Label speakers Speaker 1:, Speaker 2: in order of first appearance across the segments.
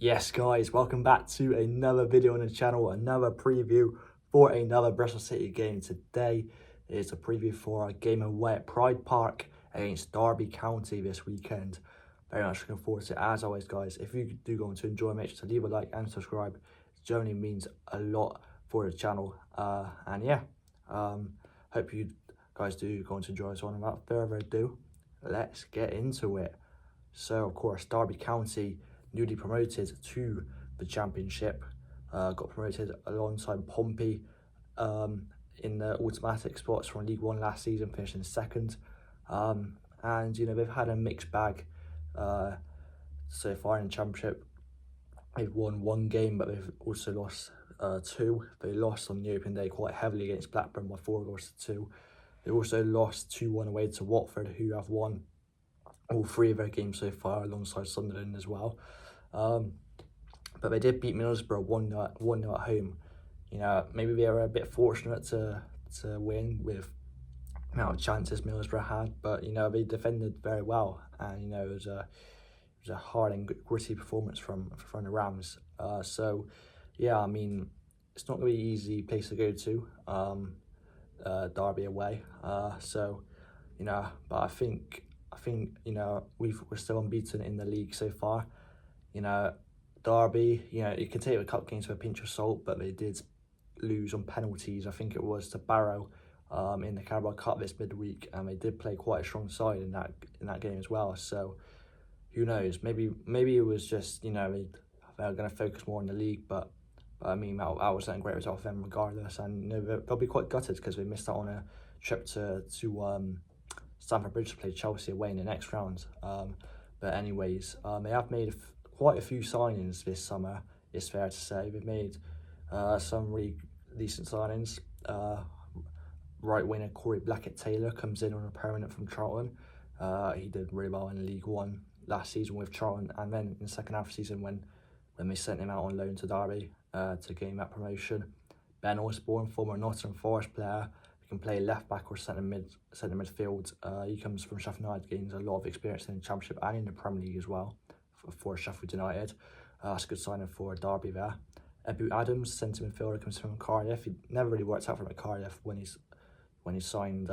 Speaker 1: Yes guys, welcome back to another video on the channel, another preview for another Bristol City game. Today is a preview for a game away at Pride Park against Derby County this weekend. Very much looking forward to it. As always guys, if you do go on to enjoy, make sure to leave a like and subscribe. It generally means a lot for the channel. Hope you guys do go on to enjoy this one. Without further ado, let's get into it. So of course, Derby County, newly promoted to the Championship, got promoted alongside Pompey in the automatic spots from League One last season, finishing second. And you know, they've had a mixed bag so far in the Championship. They've won one game, but they've also lost two. They lost on the opening day quite heavily against Blackburn by 4-2. They also lost 2-1 away to Watford, who have won all three of their games so far, alongside Sunderland as well. But they did beat Middlesbrough 1-0 at home. You know, maybe they were a bit fortunate to win with the amount of chances Middlesbrough had, but you know, they defended very well, and you know, it was a hard and gritty performance from the Rams. So yeah, I mean, it's not going to be an easy place to go to, Derby away. So you know, but I think you know, we're still unbeaten in the league so far. You know, Derby, you know, you can take the cup games with a pinch of salt, but they did lose on penalties. I think it was to Barrow in the Carabao Cup this midweek, and they did play quite a strong side in that game as well. So who knows? Maybe it was just, you know, they're going to focus more on the league, but I mean, that was a great result for them regardless, and you know, they'll be quite gutted because they missed out on a trip to Stamford Bridge to play Chelsea away in the next round. But anyways, they have made quite a few signings this summer, it's fair to say. They've made some really decent signings. Right winger Corey Blackett-Taylor comes in on a permanent from Charlton. He did really well in League One last season with Charlton, and then in the second half of the season when they sent him out on loan to Derby to gain that promotion. Ben Osborne, former Nottingham Forest player, can play left back or centre midfield. He comes from Sheffield United, gains a lot of experience in the Championship and in the Premier League as well for Sheffield United. That's a good signing for Derby there. Ebu Adams, centre midfielder, comes from Cardiff. He never really worked out for him at Cardiff when he signed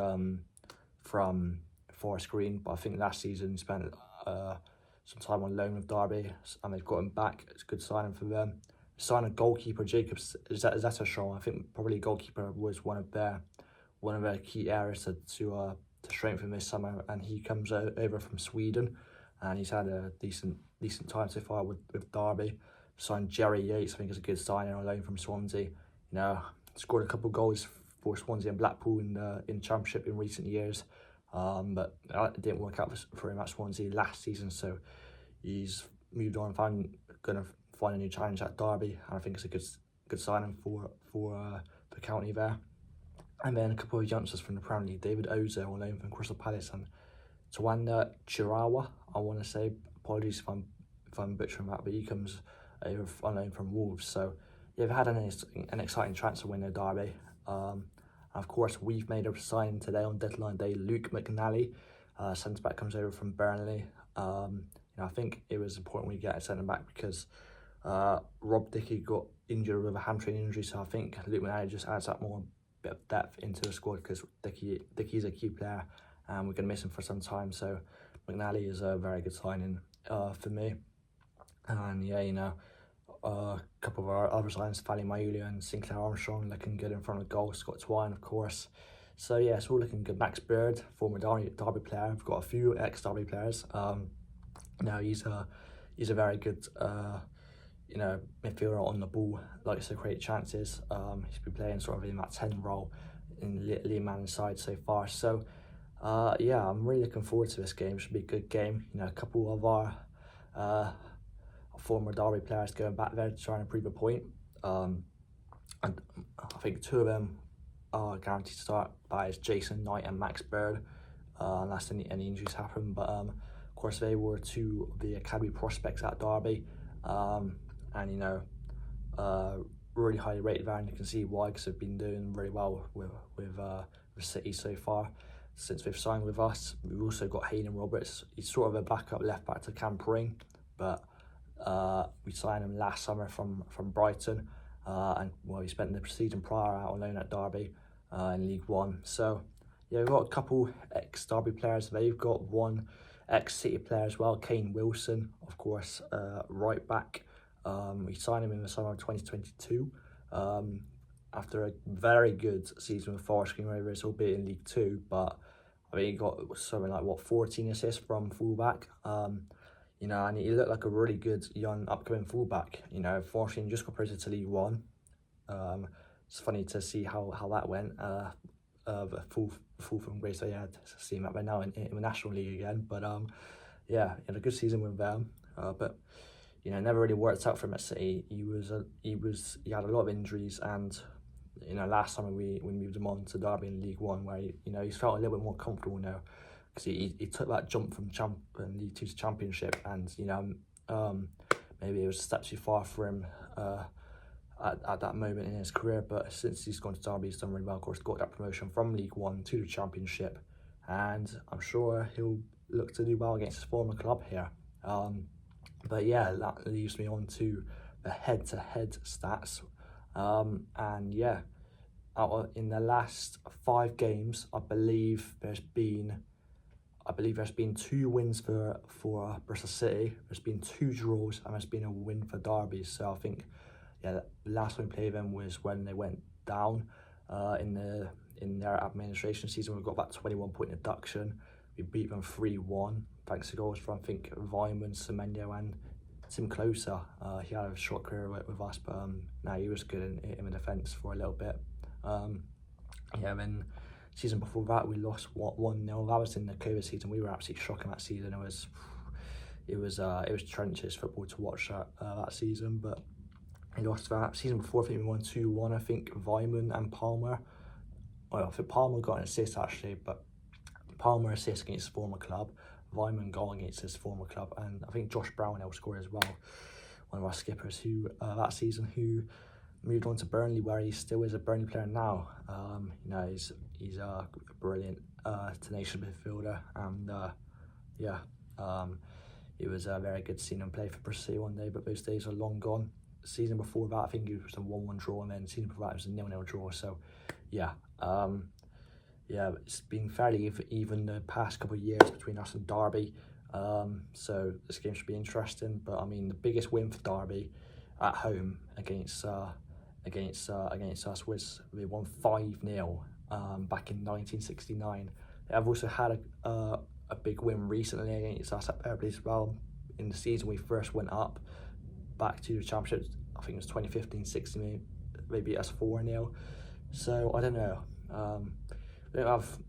Speaker 1: from Forest Green, but I think last season he spent some time on loan with Derby, and they've got him back. It's a good signing for them. Signed a goalkeeper, Jacob Zetterstrom. I think probably goalkeeper was one of their key areas to strengthen this summer, and he comes over from Sweden, and he's had a decent time so far with Derby. Signed Jerry Yates, I think is a good signing on loan from Swansea. You know, scored a couple of goals for Swansea and Blackpool in Championship in recent years, but it didn't work out for him at Swansea last season, so he's moved on, going to find a new challenge at Derby, and I think it's a good signing for the county there. And then a couple of youngsters from the Premier League, David Ozo on loan from Crystal Palace, and Tawanda Chirawa, I want to say, apologies if I'm butchering that, but he comes over on loan from Wolves. So yeah, they've had an exciting transfer window, Derby. And of course, we've made a signing today on deadline day. Luke McNally, centre back, comes over from Burnley. You know, I think it was important we get a centre back because Rob Dickie got injured with a hamstring injury, so I think Luke McNally just adds that more bit of depth into the squad because Dickie's a key player and we're going to miss him for some time. So McNally is a very good signing for me. And yeah, you know, a couple of our other signings, Fally Maulia and Sinclair Armstrong, looking good in front of goal. Scott Twine, of course. So yeah, it's all looking good. Max Bird, former Derby player. We've got a few ex-Derby players. Now he's a very good you know, midfielder on the ball, likes to create chances. He's been playing sort of in that 10 role in Liam Manning's side so far. So yeah, I'm really looking forward to this game. It should be a good game. You know, a couple of our former Derby players going back there to try and improve a point. And I think two of them are guaranteed to start. That is Jason Knight and Max Bird, unless any injuries happen. But of course, they were two of the academy prospects at Derby. And you know, really highly rated there, and you can see why, because they've been doing really well with City so far since they've signed with us. We've also got Hayden Roberts. He's sort of a backup left back to Cam Pring, but We signed him last summer from Brighton, and well, he spent the season prior out on loan at Derby in League One. So yeah, we've got a couple ex-Derby players there. We've got one ex-City player as well, Kane Wilson, of course, right back. We signed him in the summer of 2022 after a very good season with Forest Green Rovers, albeit in League Two. But I mean, he got something like 14 assists from fullback. You know, and he looked like a really good young upcoming fullback. You know, Forest Green just got promoted to League One. It's funny to see how that went. The full from grace I had to see him up there now in the National League again. But yeah, he had a good season with them. But you know, never really worked out for him at City. He had a lot of injuries, and you know, last summer we moved him on to Derby in League One, where he's felt a little bit more comfortable now, because he took that jump from League Two to Championship, and you know, maybe it was a step too far for him at that moment in his career. But since he's gone to Derby, he's done really well. Of course, got that promotion from League One to the Championship, and I'm sure he'll look to do well against his former club here. But yeah, that leaves me on to the head-to-head stats. And yeah, in the last 5 games, I believe there's been 2 wins for Bristol City. There's been 2 draws, and there's been a win for Derby. So I think, yeah, the last time we played them was when they went down in their administration season. We got that 21-point deduction. We beat them 3-1 thanks to goals from, I think, Vyman, Semenyo, and Tim Closer. He had a short career with us, but now he was good in the defence for a little bit. Yeah, then season before that we lost 1-0. That was in the COVID season. We were absolutely shocking that season. It was trenches football to watch that season, but we lost that. Season before, I think we won 2-1. I think Vyman and Palmer. Well, I think Palmer got an assist actually, but Palmer assist against his former club, Vyman goal against his former club, and I think Josh Brownell scored as well, one of our skippers who that season, who moved on to Burnley, where he still is a Burnley player now. You know, he's a brilliant, tenacious midfielder, and yeah, it was very good seeing him play for Bristol City one day, but those days are long gone. The season before that, I think it was a 1-1 draw, and then the season before that it was a 0-0 draw. So yeah. Yeah, it's been fairly even the past couple of years between us and Derby, so this game should be interesting. But I mean, the biggest win for Derby at home against us was we won 5-0 back in 1969. I've also had a big win recently against us at Derby as well. In the season we first went up back to the Championship, I think it was 2015-16, maybe us 4-0. So I don't know. We don't have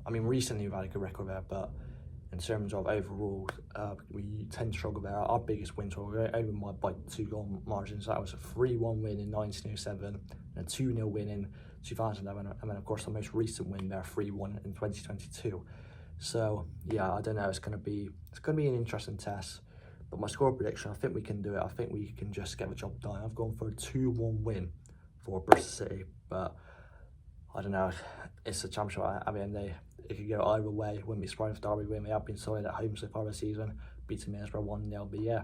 Speaker 1: recently we've had a good record there, but in terms of overall, we tend to struggle there. Our biggest wins were over by 2-goal margins. That was a 3-1 win in 1907, and a 2-0 win in 2011, and then of course the most recent win there, 3-1 in 2022. So yeah, I don't know. It's gonna be an interesting test. But my score prediction, I think we can do it. I think we can just get the job done. I've gone for a 2-1 win for Bristol City, but I don't know, it's a championship. At the end of the day, it could go either way. Wouldn't be surprised if Derby win. They have been solid at home so far this season, beating Middlesbrough 1-0. But yeah,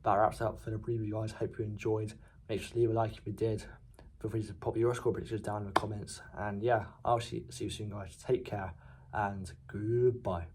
Speaker 1: that wraps up for the preview, guys. Hope you enjoyed. Make sure to leave a like if you did. Feel free to pop your score predictions down in the comments. And yeah, I'll see you soon, guys. Take care and goodbye.